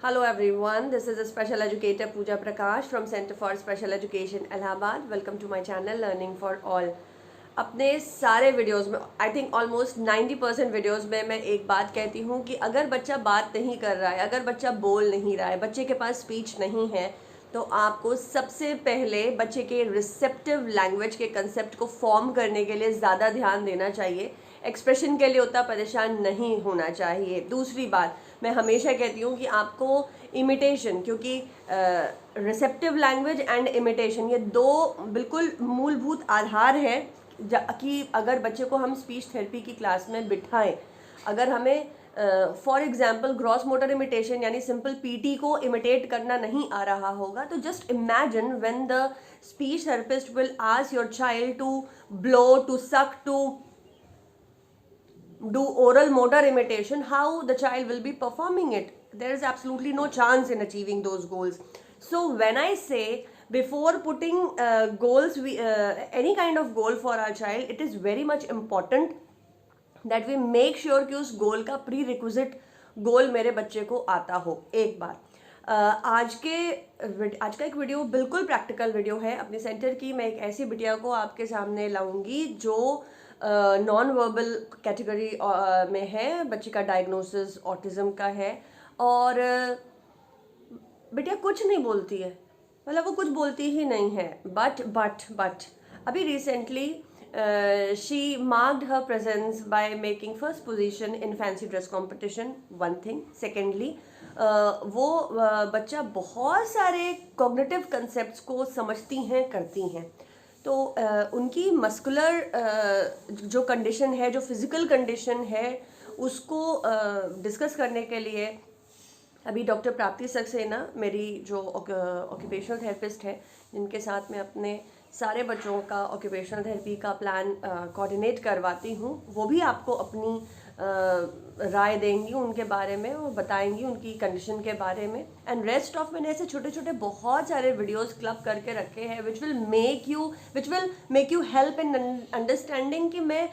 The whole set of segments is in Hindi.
Hello everyone, this is a special educator Pooja Prakash from Center for Special Education Allahabad. Welcome to my channel Learning for All. अपने सारे वीडियोस में आई थिंक ऑलमोस्ट 90% वीडियोस में मैं एक बात कहती हूँ कि अगर बच्चा बात नहीं कर रहा है, अगर बच्चा बोल नहीं रहा है, बच्चे के पास स्पीच नहीं है, तो आपको सबसे पहले बच्चे के रिसेप्टिव लैंग्वेज के कंसेप्ट को फॉर्म करने के लिए ज़्यादा ध्यान देना चाहिए। एक्सप्रेशन के लिए उतना परेशान नहीं होना चाहिए। दूसरी बात मैं हमेशा कहती हूँ कि आपको इमिटेशन, क्योंकि रिसेप्टिव लैंग्वेज एंड इमिटेशन ये दो बिल्कुल मूलभूत आधार है कि अगर बच्चे को हम स्पीच थेरेपी की क्लास में बिठाएं, अगर हमें for example gross motor imitation यानी सिंपल पीटी को इमिटेट करना नहीं आ रहा होगा, तो just imagine when the speech therapist will ask your child to blow, to suck, to do oral motor imitation, how the child will be performing it. There is absolutely no chance in achieving those goals. So when I say before putting goals, any kind of goal for our child, it is very much important that we make sure कि उस गोल का prerequisite गोल मेरे बच्चे को आता हो। एक बात आज का एक वीडियो बिल्कुल प्रैक्टिकल वीडियो है अपने सेंटर की। मैं एक ऐसी बिटिया को आपके सामने लाऊंगी जो नॉन वर्बल कैटेगरी में है, बच्चे का डायग्नोसिस ऑटिज्म का है और बिटिया कुछ नहीं बोलती है, मतलब वो कुछ बोलती ही नहीं है। बट अभी recently she marked her presents by making first position in fancy dress competition, one thing. Secondly वो बच्चा बहुत सारे कॉग्निटिव कंसेप्ट्स को समझती हैं, करती हैं। तो उनकी मस्कुलर जो कंडीशन है, जो फिज़िकल कंडीशन है, उसको डिस्कस करने के लिए अभी डॉक्टर प्राप्ति सक्सेना, मेरी जो ऑक्यूपेशनल थेरेपिस्ट है, जिनके साथ मैं अपने सारे बच्चों का ऑक्यूपेशनल थेरेपी का प्लान कोऑर्डिनेट करवाती हूँ, वो भी आपको अपनी राय देंगी उनके बारे में और बताएंगी उनकी कंडीशन के बारे में। एंड रेस्ट ऑफ मैंने ऐसे छोटे छोटे बहुत सारे वीडियोस क्लब करके रखे हैं which will make you help in understanding कि मैं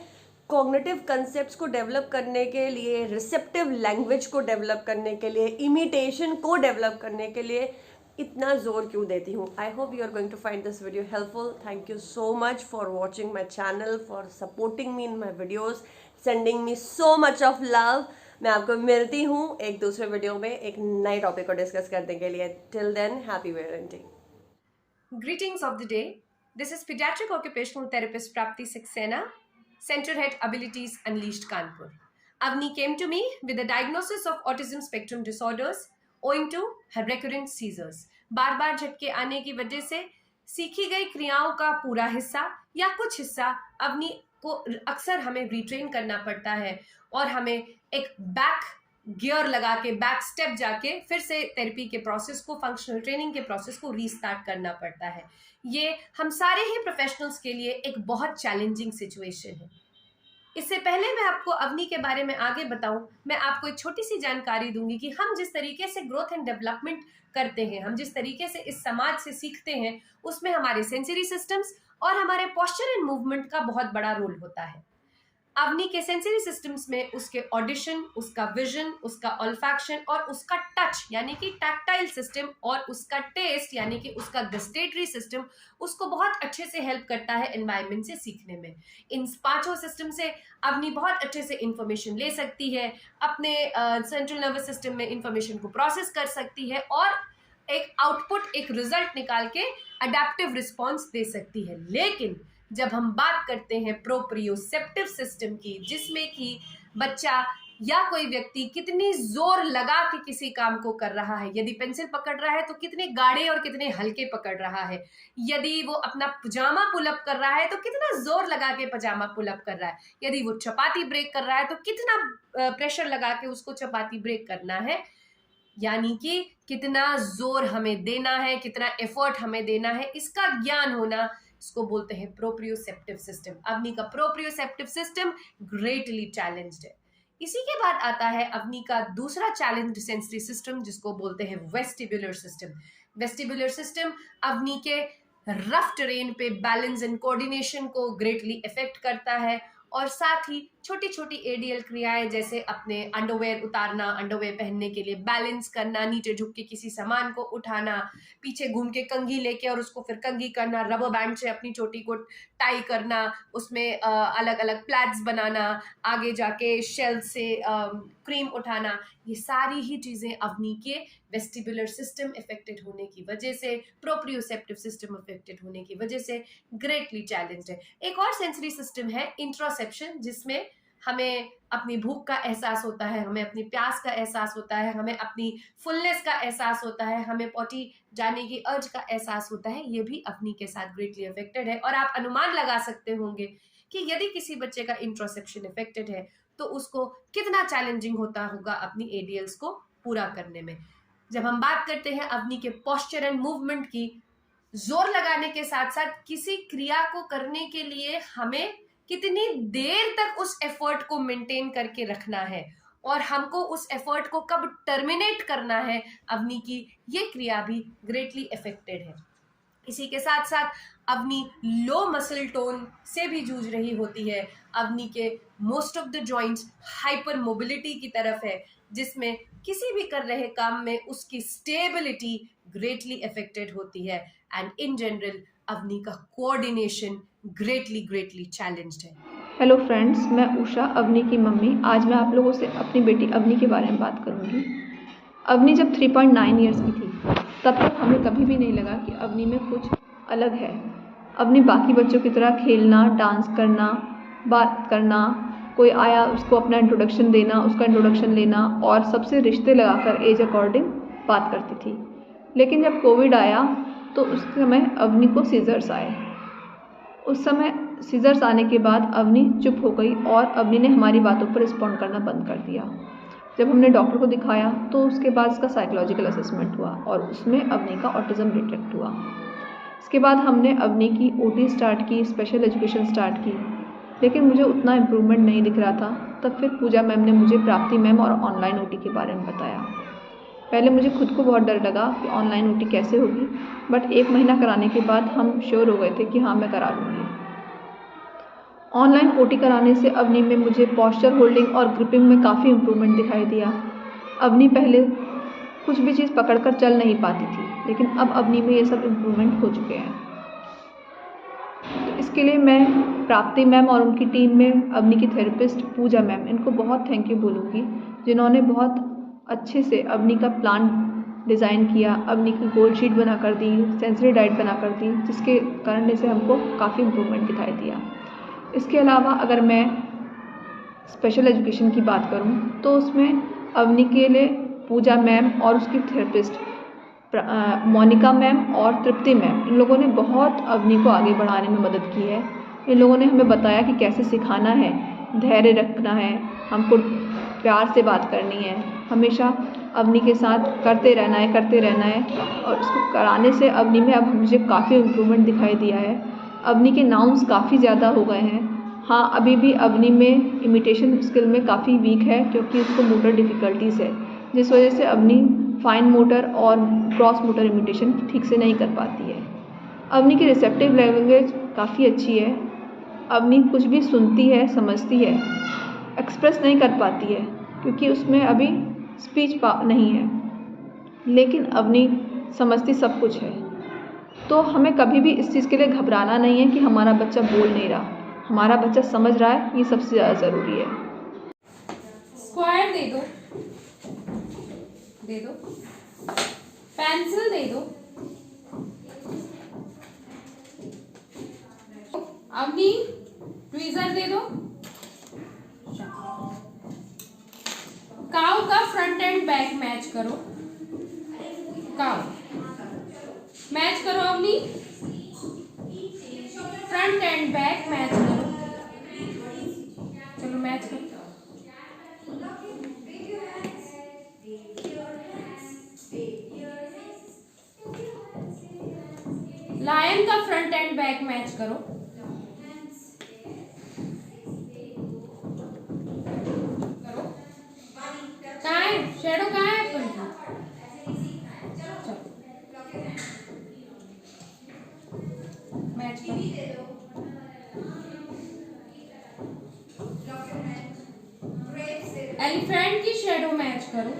कॉग्निटिव कंसेप्ट्स को डेवलप करने के लिए, रिसेप्टिव लैंग्वेज को डेवलप करने के लिए, इमिटेशन को डेवलप करने के लिए इतना जोर क्यों देती हूँ। I hope you are going to find this video helpful. Thank you so much for watching my channel, for supporting me in my videos, sending me so much of love. मैं आपको मिलती हूँ एक दूसरे वीडियो में एक नए टॉपिक को डिस्कस करने के लिए। Till then, happy parenting. Greetings of the day. This is pediatric occupational therapist Prapti Saxena, Center Head Abilities Unleashed Kanpur. Avni came to me with a diagnosis of autism spectrum disorders owing to her recurrent seizures. बार बार झटके आने की वजह से सीखी गई क्रियाओं का पूरा हिस्सा या कुछ हिस्सा अवनी को अक्सर हमें रिट्रेन करना पड़ता है और हमें एक बैक गियर लगा के, बैक स्टेप जाके फिर से थेरेपी के प्रोसेस को, फंक्शनल ट्रेनिंग के प्रोसेस को रीस्टार्ट करना पड़ता है। ये हम सारे ही प्रोफेशनल्स के लिए एक बहुत चैलेंजिंग सिचुएशन है। इससे पहले मैं आपको अवनी के बारे में आगे बताऊं, मैं आपको एक छोटी सी जानकारी दूंगी कि हम जिस तरीके से ग्रोथ एंड डेवलपमेंट करते हैं, हम जिस तरीके से इस समाज से सीखते हैं, उसमें हमारे सेंसरी सिस्टम्स और हमारे पोस्चर एंड मूवमेंट का बहुत बड़ा रोल होता है। अवनी के सेंसरी सिस्टम्स में उसके ऑडिशन, उसका विजन, उसका ऑल्फैक्शन और उसका टच यानी कि टैक्टाइल सिस्टम और उसका टेस्ट यानी कि उसका गस्टेटरी सिस्टम उसको बहुत अच्छे से हेल्प करता है एनवायरनमेंट से सीखने में। इन पांचों सिस्टम से अवनी बहुत अच्छे से इंफॉर्मेशन ले सकती है, अपने सेंट्रल नर्वस सिस्टम में इंफॉर्मेशन को प्रोसेस कर सकती है और एक आउटपुट, एक रिजल्ट निकाल के अडेप्टिव रिस्पॉन्स दे सकती है। लेकिन जब हम बात करते हैं प्रोप्रियोसेप्टिव सिस्टम की, जिसमें कि बच्चा या कोई व्यक्ति कितनी जोर लगा के किसी काम को कर रहा है, यदि पेंसिल पकड़ रहा है तो कितने गाढ़े और कितने हल्के पकड़ रहा है, यदि वो अपना पजामा पुलअप कर रहा है तो कितना जोर लगा के पजामा पुलअप कर रहा है, यदि वो चपाती ब्रेक कर रहा है तो कितना प्रेशर लगा के उसको चपाती ब्रेक करना है, यानी कि कितना जोर हमें देना है, कितना एफर्ट हमें देना है, इसका ज्ञान होना, इसको बोलते हैं प्रोप्रियोसेप्टिव सिस्टम। अवनी का प्रोप्रियोसेप्टिव सिस्टम ग्रेटली चैलेंज्ड है। इसी के बाद आता है अवनी का दूसरा चैलेंज्ड सेंसरी सिस्टम, जिसको बोलते हैं vestibular system. Vestibular system Avni के रफ टेरेन पे बैलेंस एंड कोऑर्डिनेशन को ग्रेटली इफेक्ट करता है और साथ ही छोटी छोटी एडीएल क्रियाएं जैसे अपने अंडरवेयर उतारना, अंडरवेयर पहनने के लिए बैलेंस करना, नीचे झुक के किसी सामान को उठाना, पीछे घूम के कंघी लेके और उसको फिर कंघी करना, रबर बैंड से अपनी चोटी को टाई करना, उसमें अलग अलग प्लैट्स बनाना, आगे जाके शेल से क्रीम उठाना, ये सारी ही चीजें अवनी के वेस्टिबुलर सिस्टम इफेक्टेड होने की वजह से, प्रोप्रियोसेप्टिव सिस्टम इफेक्टेड होने की वजह से ग्रेटली चैलेंज्ड है। एक और सेंसरी सिस्टम है इंट्रोसेप्शन, जिसमें हमें अपनी भूख का एहसास होता है, हमें अपनी प्यास का एहसास होता है, हमें अपनी फुलनेस का एहसास होता है, हमें पॉटी जाने की अर्ज का एहसास होता है। ये भी अवनी के साथ ग्रेटली अफेक्टेड है। और आप अनुमान लगा सकते होंगे कि यदि किसी बच्चे का इंट्रोसेप्शन इफेक्टेड है तो उसको कितना चैलेंजिंग होता होगा अपनी एडीएल्स को पूरा करने में। जब हम बात करते हैं अवनी के पोस्चर एंड मूवमेंट की, जोर लगाने के साथ साथ किसी क्रिया को करने के लिए हमें कितनी देर तक उस एफर्ट को मेंटेन करके रखना है और हमको उस एफर्ट को कब टर्मिनेट करना है, अवनी की ये क्रिया भी ग्रेटली अफेक्टेड है। इसी के साथ साथ अवनी लो मसल टोन से भी जूझ रही होती है। अवनी के most of the joints hyper mobility की तरफ है, जिसमें किसी भी कर रहे काम में उसकी स्टेबिलिटी ग्रेटली अफेक्टेड होती है। एंड इन जनरल अवनी का कोऑर्डिनेशन ग्रेटली चैलेंज्ड है। हेलो फ्रेंड्स, मैं उषा, अवनी की मम्मी। आज मैं आप लोगों से अपनी बेटी अवनी के बारे में बात करूंगी। अवनी जब 3.9 ईयर्स की थी तब तक हमें कभी भी नहीं लगा कि अवनी में कुछ अलग है। अवनी बाकी बच्चों की तरह खेलना, डांस करना, बात करना, कोई आया उसको अपना इंट्रोडक्शन देना, उसका इंट्रोडक्शन लेना और सबसे रिश्ते लगाकर एज अकॉर्डिंग बात करती थी। लेकिन जब कोविड आया तो उस समय अवनी को सीजर्स आए। उस समय सीजर्स आने के बाद अवनी चुप हो गई और अवनी ने हमारी बातों पर रिस्पॉन्ड करना बंद कर दिया। जब हमने डॉक्टर को दिखाया तो उसके बाद इसका साइकोलॉजिकल असेसमेंट हुआ और उसमें अवनी का ऑटिज़म डिटेक्ट हुआ। इसके बाद हमने अवनी की ओटी स्टार्ट की, स्पेशल एजुकेशन स्टार्ट की, लेकिन मुझे उतना इम्प्रूवमेंट नहीं दिख रहा था। तब फिर पूजा मैम ने मुझे प्राप्ति मैम और ऑनलाइन ओटी के बारे में बताया। पहले मुझे खुद को बहुत डर लगा कि ऑनलाइन ओटी कैसे होगी, बट 1 महीना कराने के बाद हम श्योर हो गए थे कि हाँ, मैं करा लूँगी। ऑनलाइन ओटी कराने से अवनी में मुझे पॉस्चर होल्डिंग और ग्रिपिंग में काफ़ी इम्प्रूवमेंट दिखाई दिया। अवनी पहले कुछ भी चीज़ पकड़कर चल नहीं पाती थी, लेकिन अब अवनी में ये सब इम्प्रूवमेंट हो चुके हैं। तो इसके लिए मैं प्राप्ति मैम और उनकी टीम में अवनी की थेरेपिस्ट पूजा मैम, इनको बहुत थैंक यू बोलूँगी, जिन्होंने बहुत अच्छे से अवनी का प्लान डिज़ाइन किया, अवनी की गोल शीट बना कर दी, सेंसरी डाइट बना कर दी, जिसके कारण से हमको काफ़ी इम्प्रूवमेंट दिखाई दिया। इसके अलावा अगर मैं स्पेशल एजुकेशन की बात करूं तो उसमें अवनी के लिए पूजा मैम और उसकी थेरेपिस्ट मोनिका मैम और तृप्ति मैम, इन लोगों ने बहुत अवनी को आगे बढ़ाने में मदद की है। इन लोगों ने हमें बताया कि कैसे सिखाना है, धैर्य रखना है, हमको प्यार से बात करनी है, हमेशा अवनी के साथ करते रहना है और इसको कराने से अवनी में अब मुझे काफ़ी इम्प्रूवमेंट दिखाई दिया है। अवनी के नाउन्स काफ़ी ज़्यादा हो गए हैं। हाँ, अभी भी अवनी में इमिटेशन स्किल में काफ़ी वीक है क्योंकि उसको मोटर डिफ़िकल्टीज़ है, जिस वजह से अवनी फाइन मोटर और क्रॉस मोटर इमिटेशन ठीक से नहीं कर पाती है। अवनी की रिसेप्टिव लैंग्वेज काफ़ी अच्छी है। अवनी कुछ भी सुनती है, समझती है, एक्सप्रेस नहीं कर पाती है क्योंकि उसमें अभी स्पीच नहीं है, लेकिन अवनी समझती सब कुछ है। तो हमें कभी भी इस चीज़ के लिए घबराना नहीं है कि हमारा बच्चा बोल नहीं रहा, हमारा बच्चा समझ रहा है, ये सबसे ज़्यादा ज़रूरी है। स्क्वायर दे दो, पेंसिल दे दो। अवनी ट्वीजर दे दो। काउ का फ्रंट एंड बैक मैच करो। काउ मैच करो Avni, front and back match करो। चलो मैच करो। लायन का फ्रंट एंड बैक मैच करो। कहाँ है शेडो, कहाँ है अपन का? मैच करो। एलिफेंट की शेडो मैच करो।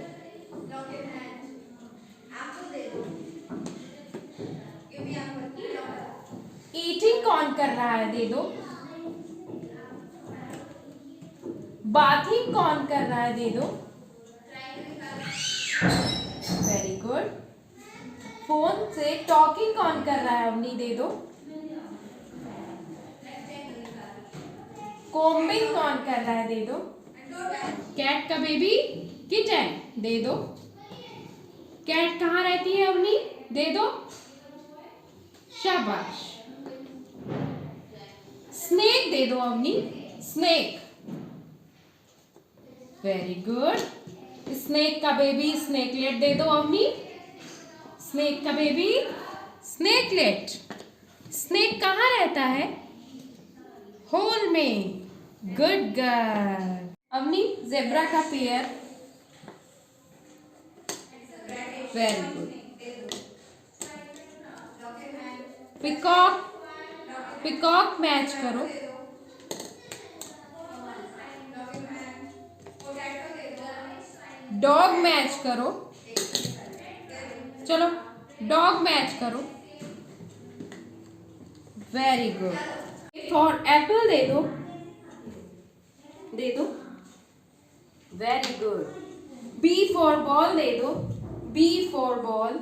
ईटिंग कौन कर रहा है, दे दो। बाथिंग कौन कर रहा है, दे दो। Very good. फोन से टॉकिंग कौन कर रहा है अवनी, दे दो। कोम्बिंग कौन कर रहा है, दे दो। कैट का बेबी किटन, दे दो। कैट कहाँ रहती है अवनी, दे दो। शाबाश। स्नेक दे दो Avni, snake. Very good. Snake का बेबी स्नेकलेट दे दो अवनी। स्नेक का बेबी स्नेकलेट। स्नेक कहाँ रहता है, होल में। Good girl. अवनी जेब्रा का pair. Very good. Peacock, peacock match करो। डॉग मैच करो। चलो डॉग मैच करो। Very good. फॉर एप्पल दे दो, दे दो। Very good. B for ball दे दो, B for ball.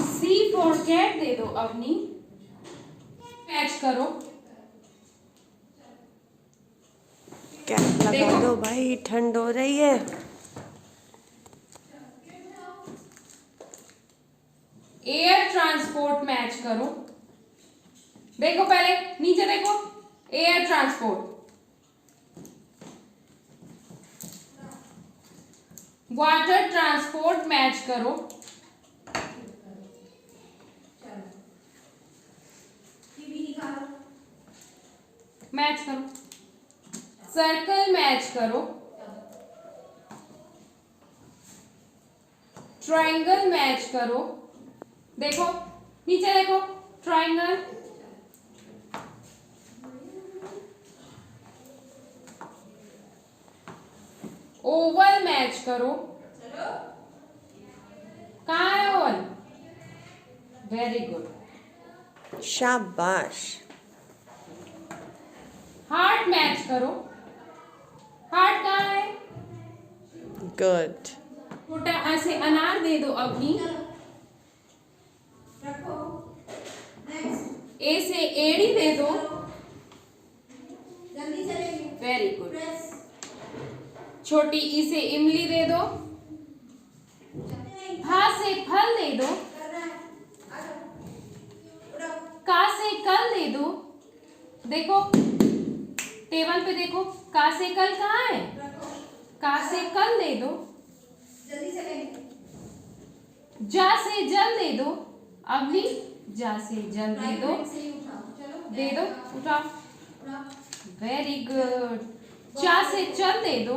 C for cat दे दो अवनी। मैच करो। कैप लगा दो भाई, ठंड हो रही है। एयर ट्रांसपोर्ट मैच करो। देखो पहले नीचे देखो, air transport. Water transport match करो। मैच करो। सर्कल मैच करो। ट्रायंगल मैच करो। देखो नीचे देखो, ट्रायंगल। ओवल मैच करो। कहाँ है ओवल? Very good. शाबाश। हार्ट मैच करो। हार्ट कहाँ है? गुड। छोटा ऐसे अनार दे दो अवनी। ए से एड़ी दे दो। Very good. छोटी ई से इमली दे दो। फा से फल दे दो। का से कल दे दो। देखो टेबल पे देखो, का से कल कहाँ है? का से कल दे दो। जा से जल दे दो अवनी। जा से जल दे दो, दे दो, उठाओ। Very good. चा से चल दे दो,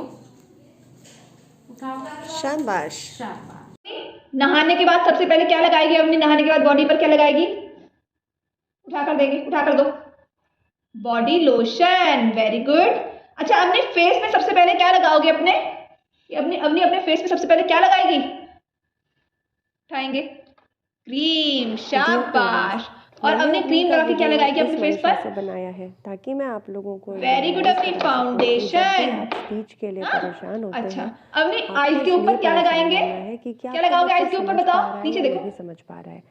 उठाओ। शाबाश। शाबाश। नहाने के बाद सबसे पहले क्या लगाएगी अपनी, नहाने के बाद बॉडी पर क्या लगाएगी? उठा कर देंगे, उठा कर दो। Body lotion. Very good. अच्छा, अपने फेस में सबसे पहले क्या लगाओगे अपने? अपने फेस में सबसे पहले क्या लगाएगी? उठाएंगे, क्रीम। शाबाश। और अपने क्रीम लगा के क्या लगाएगी अपने फेस पर? बनाया है ताकि मैं आप लोगों को वेरी गुड। अपनी फाउंडेशन। स्पीच के लिए परेशान होते अच्छा, हैं। अपने आईज के ऊपर क्या लगाएंगे? है कि क्या लगाओगे आईज के ऊपर, बताओ। नीचे देखो, नहीं समझ पा रहा है।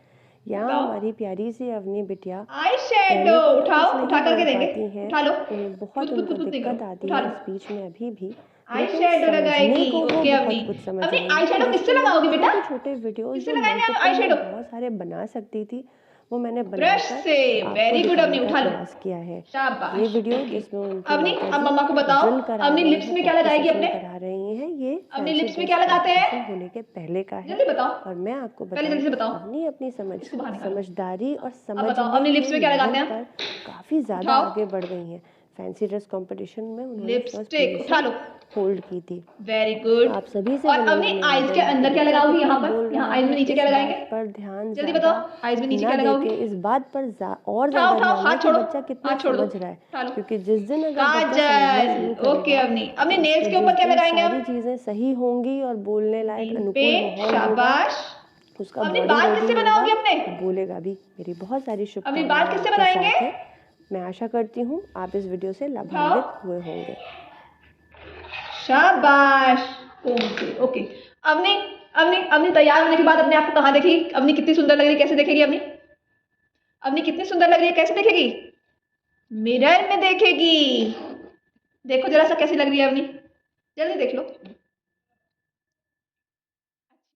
यहाँ हमारी प्यारी सी अवनी बिटिया आई शेडो उठाओ, उठा करके देंगे। हैं, उठा लो। बहुत उनको दिक्कत आती है स्पीच में अभी भी। आई शेडो लगाएगी। ओके अवनी, अपनी आई शेडो किससे लगाओगी बेटा? छोटे वीडियोस किससे लगाएंगे आप आई शेडो? बहुत सारे बना सकती थी, वो मैंने ब्रश से। वेरी गुड अवनी, उठा लो। किया है शाबाश। ये वीडियो जिसमें अवनी, अब मम्मा को बताओ, अपनी लिप्स में क्या लगाएगी अपने? करा रही हैं ये अपनी लिप्स में क्या लगाते हैं? होने के पहले का है। जल्दी बताओ, और मैं आपको पहले जल्दी से बताओ। अपनी समझदारी और समझ बताओ, अपनी लिप्स में क्या लगाते हैं? काफी ज्यादा आगे बढ़ गई हैं। फैंसी ड्रेस कंपटीशन में उन्होंने लिपस्टिक उठा लो, होल्ड की थी। Very good. आप सभी से और विनम्र अवनी निवेदन आईज के है कि अंदर क्या बच्चा लगाओगी? कितना यहाँ बोल पर, रहा यहाँ है, आईज में नीचे इस क्या लगाएंगे? बात पर ध्यान जल्दी ज़्यादा बताओ, आईज में नीचे ना क्या लगाओगी? देके इस बात पर और उठाओ ज़्यादा उठाओ, ध्यान हाथ दें कि छोड़ो, बच्चा कितना हाथ छोड़ दो, समझ रहा उठा है, लो। क्योंकि जिस दिन अगर बच्चा समझना शुरू काजल, ओके करेगा अवनी। अवनी तो नेल्स उसको के ऊपर जिस क्या दिन लगाएंगे सारी अब? चीज़ें सही होंगी और बोलने लायक नील अनुकूल पे, माहौल होगा, शाबाश। उसका अवनी बॉडी बाल रेडी किससे होगा बनाओगी अपने? तो बोलेगा भी। मेरी बहुत सारी अवनी शुभकामनाएं बाल किससे आपके बनाएंगे? साथ है। मैं आशा करती हूँ आप इस वीडियो से उठाओ, लाभान्वित हुए होंगे। शाबाश। Okay okay. अवनी अवनी अवनी तैयार होने के बाद अपने आप को कहाँ देखी? अवनी कितनी सुंदर लग रही है, कैसे देखेगी अवनी? अवनी कितनी सुंदर लग रही है, कैसे देखेगी? मिरर में देखेगी। देखो जरा सा कैसी लग रही है अवनी, जल्दी देख लो।